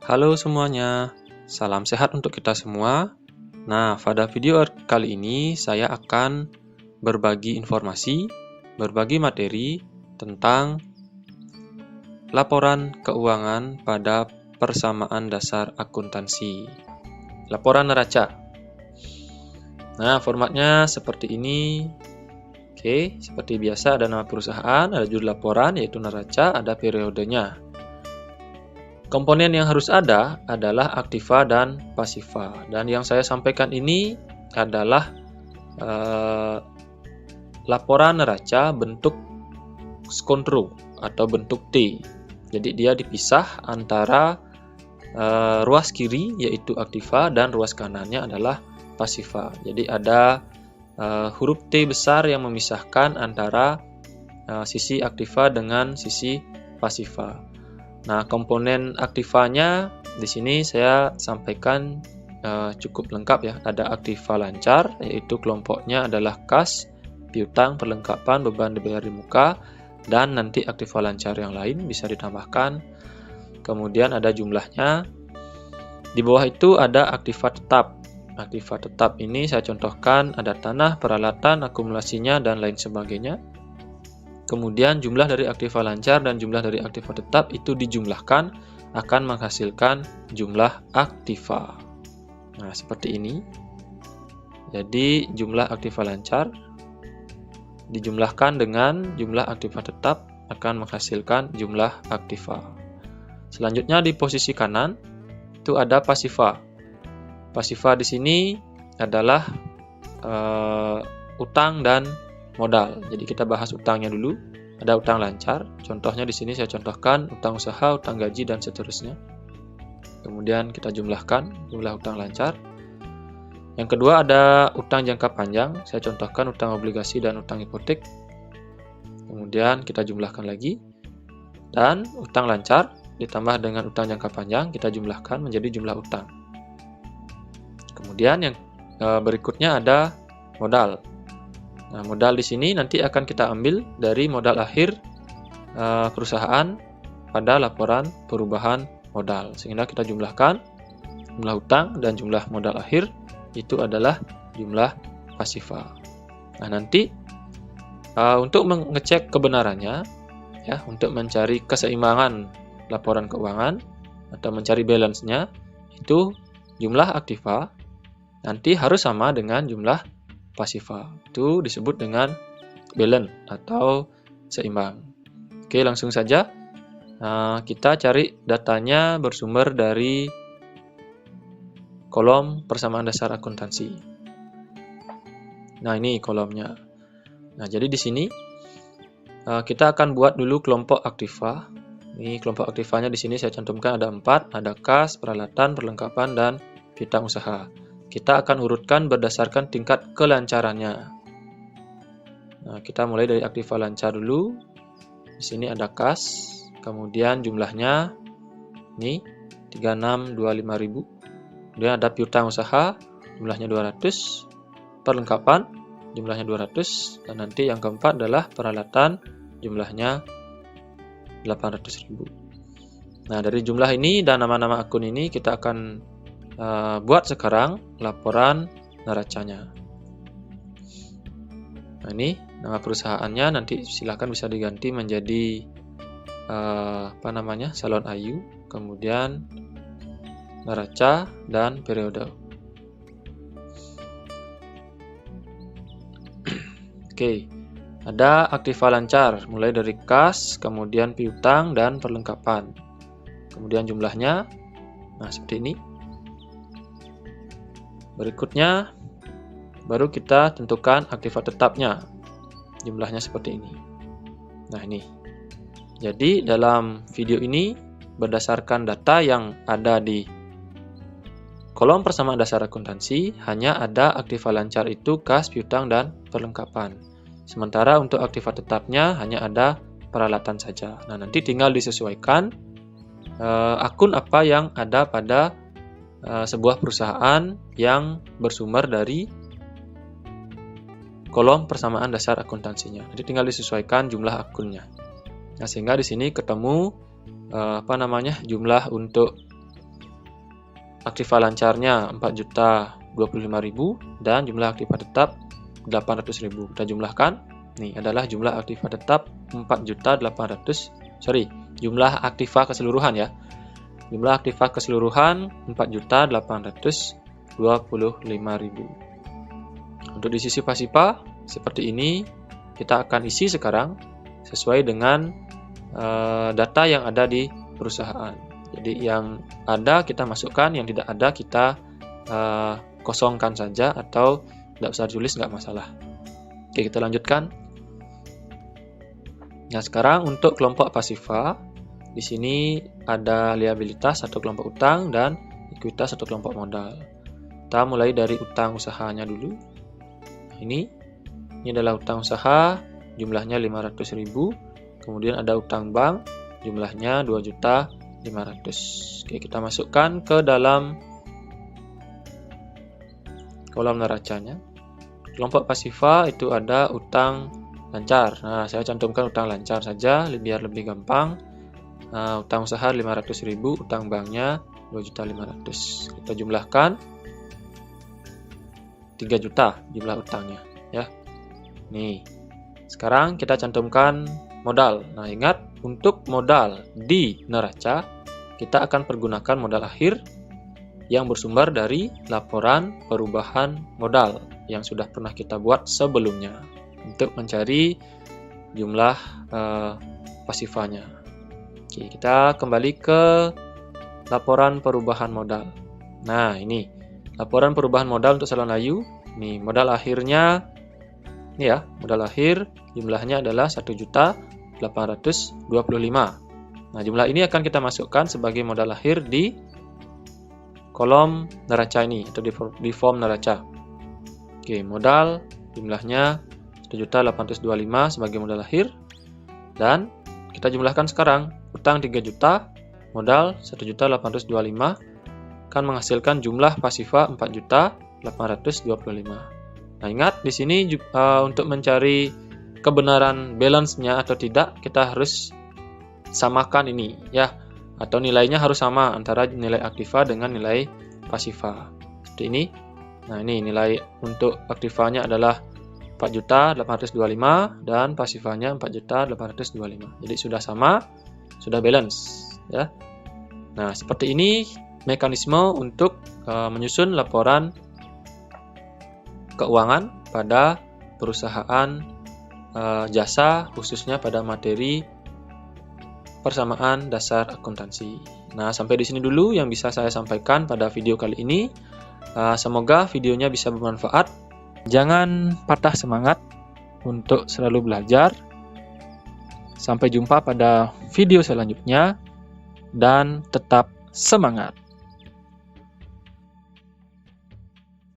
Halo semuanya, salam sehat untuk kita semua. Nah, pada video kali ini saya akan berbagi informasi, berbagi materi tentang laporan keuangan pada persamaan dasar akuntansi. Laporan neraca. Nah, formatnya seperti ini. Oke, seperti biasa ada nama perusahaan, ada judul laporan yaitu neraca, ada periodenya. Komponen yang harus ada adalah aktiva dan pasiva. Dan yang saya sampaikan ini adalah laporan neraca bentuk skontru atau bentuk T. Jadi dia dipisah antara ruas kiri yaitu aktiva dan ruas kanannya adalah pasiva. Jadi ada huruf T besar yang memisahkan antara sisi aktiva dengan sisi pasiva. Nah, komponen aktivanya di sini saya sampaikan cukup lengkap ya. Ada aktiva lancar, yaitu kelompoknya adalah kas, piutang, perlengkapan, beban dibayar di muka, dan nanti aktiva lancar yang lain bisa ditambahkan. Kemudian ada jumlahnya. Di bawah itu ada aktiva tetap. Aktiva tetap ini saya contohkan ada tanah, peralatan, akumulasinya, dan lain sebagainya. Kemudian jumlah dari aktiva lancar dan jumlah dari aktiva tetap itu dijumlahkan akan menghasilkan jumlah aktiva. Nah, seperti ini. Jadi jumlah aktiva lancar dijumlahkan dengan jumlah aktiva tetap akan menghasilkan jumlah aktiva. Selanjutnya di posisi kanan itu ada pasiva. Pasiva di sini adalah utang dan modal. Jadi kita bahas utangnya dulu. Ada utang lancar. Contohnya di sini saya contohkan utang usaha, utang gaji dan seterusnya. Kemudian kita jumlahkan jumlah utang lancar. Yang kedua ada utang jangka panjang. Saya contohkan utang obligasi dan utang hipotek. Kemudian kita jumlahkan lagi. Dan utang lancar ditambah dengan utang jangka panjang kita jumlahkan menjadi jumlah utang. Kemudian yang berikutnya ada modal. Nah, modal di sini nanti akan kita ambil dari modal akhir perusahaan pada laporan perubahan modal. Sehingga kita jumlahkan jumlah utang dan jumlah modal akhir itu adalah jumlah pasiva. Nah, nanti untuk mengecek kebenarannya, ya, untuk mencari keseimbangan laporan keuangan atau mencari balance-nya, itu jumlah aktiva nanti harus sama dengan jumlah pasiva. Itu disebut dengan balance atau seimbang. Oke, langsung saja kita cari datanya bersumber dari kolom persamaan dasar akuntansi. Nah, ini kolomnya. Nah, jadi di sini kita akan buat dulu kelompok aktiva. Ini kelompok aktivanya di sini saya cantumkan ada 4, ada kas, peralatan, perlengkapan, dan piutang usaha. Kita akan urutkan berdasarkan tingkat kelancarannya. Nah, kita mulai dari aktiva lancar dulu. Di sini ada kas, kemudian jumlahnya ini 3625.000. Kemudian ada piutang usaha, jumlahnya 200. Perlengkapan, jumlahnya 200. Dan nanti yang keempat adalah peralatan, jumlahnya 800.000. Nah, dari jumlah ini dan nama-nama akun ini kita akan buat sekarang laporan neracanya. Nah, ini nama perusahaannya nanti silakan bisa diganti menjadi Salon Ayu, kemudian neraca dan periode. Oke, ada aktiva lancar mulai dari kas, kemudian piutang dan perlengkapan. Kemudian jumlahnya, nah seperti ini. Berikutnya, baru kita tentukan aktiva tetapnya. Jumlahnya seperti ini. Nah, ini. Jadi, dalam video ini, berdasarkan data yang ada di kolom persamaan dasar akuntansi, hanya ada aktiva lancar itu kas, piutang, dan perlengkapan. Sementara untuk aktiva tetapnya hanya ada peralatan saja. Nah, nanti tinggal disesuaikan akun apa yang ada pada sebuah perusahaan yang bersumber dari kolom persamaan dasar akuntansinya. Jadi tinggal disesuaikan jumlah akunnya. Nah, sehingga di sini ketemu jumlah untuk aktiva lancarnya 4.025.000 dan jumlah aktiva tetap 800.000. Kita jumlahkan. Nih adalah jumlah aktiva tetap 4.800.000. Jumlah aktiva keseluruhan ya. Jumlah aktiva keseluruhan 4.825.000. Untuk di sisi pasifa seperti ini kita akan isi sekarang sesuai dengan data yang ada di perusahaan. Jadi yang ada kita masukkan, yang tidak ada kita kosongkan saja atau tidak usah tulis, nggak masalah. Oke, kita lanjutkan. Nah, sekarang untuk kelompok pasifa, di sini ada liabilitas atau kelompok utang dan ekuitas atau kelompok modal. Kita mulai dari utang usahanya dulu. Nah, ini adalah utang usaha, jumlahnya 500.000. Kemudian ada utang bank, jumlahnya 2.500.000. Oke, kita masukkan ke dalam kolom neracanya. Kelompok pasifa itu ada utang lancar. Nah, saya cantumkan utang lancar saja biar lebih gampang. Nah, utang usaha 500.000, utang banknya 2.500.000. Kita jumlahkan 3 juta jumlah utangnya ya. Nih. Sekarang kita cantumkan modal. Nah, ingat untuk modal di neraca kita akan pergunakan modal akhir yang bersumber dari laporan perubahan modal yang sudah pernah kita buat sebelumnya untuk mencari jumlah pasifanya. Oke, kita kembali ke laporan perubahan modal. Nah, ini laporan perubahan modal untuk Salon Ayu. Nih, modal akhirnya ini ya, modal akhir jumlahnya adalah 1.825.000. Nah, jumlah ini akan kita masukkan sebagai modal akhir di kolom neraca ini atau di form neraca. Oke, modal jumlahnya 1.825.000 sebagai modal akhir dan kita jumlahkan sekarang. Utang 3 juta, modal 1.825.000 akan menghasilkan jumlah pasifa 4.825.000. Nah, ingat di sini untuk mencari kebenaran balance-nya atau tidak, kita harus samakan ini ya, atau nilainya harus sama antara nilai aktiva dengan nilai pasifa. Seperti ini. Nah, ini nilai untuk aktivanya adalah 4.825.000 dan pasifanya 4.825.000. Jadi sudah sama, sudah balance ya. Nah, seperti ini mekanisme untuk menyusun laporan keuangan pada perusahaan jasa, khususnya pada materi persamaan dasar akuntansi. Nah, sampai di sini dulu yang bisa saya sampaikan pada video kali ini. Semoga videonya bisa bermanfaat. Jangan patah semangat untuk selalu belajar. Sampai jumpa pada video selanjutnya dan tetap semangat.